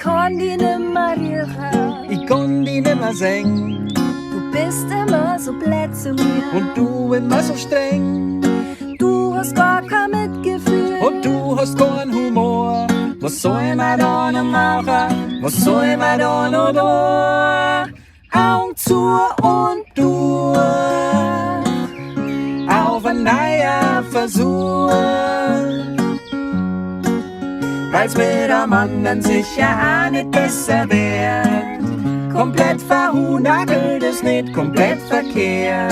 kann die nimmer riechen. Ich kann die nimmer sehen. Du bist immer so blöd zu mir. Und du immer so streng. Du hast gar kein Mitgefühl. Und du hast keinen Humor. Was soll man da noch machen? Was soll man da noch tun? Augen zu und durch. Auf ein neuer Versuch. Weil's mit am anderen sicher auch nicht besser wird. Komplett verhunagelt ist nicht komplett verkehrt.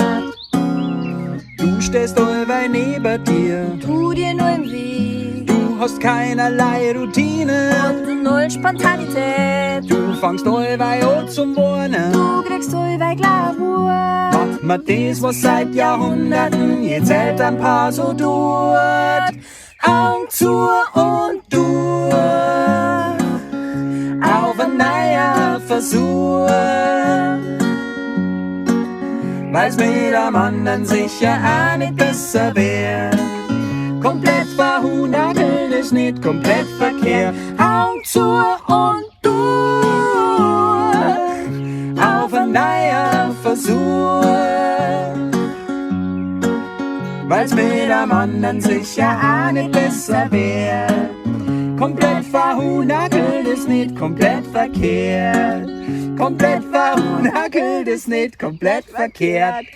Du stehst allweil neben dir. Tu dir nur im Weg. Du hast keinerlei Routine. Und du null Spontanität. Du fangst allweil an zum Wohnen. Du kriegst allweil Glavur. Macht man das, was seit Jahrhunderten jetzt ein paar so tut. Augen zu und durch. Auf ein neuer Versuch. Weil's mit am anderen sicher auch nicht besser wird. Komplett verhunagelt ist nicht komplett verkehrt. Augen zu und durch. Auf ein neuer Versuch. Weil's mit am anderen sicher auch nicht besser wird. Komplett verhunagelt ist nicht komplett verkehrt. Komplett verhunagelt ist nicht komplett verkehrt.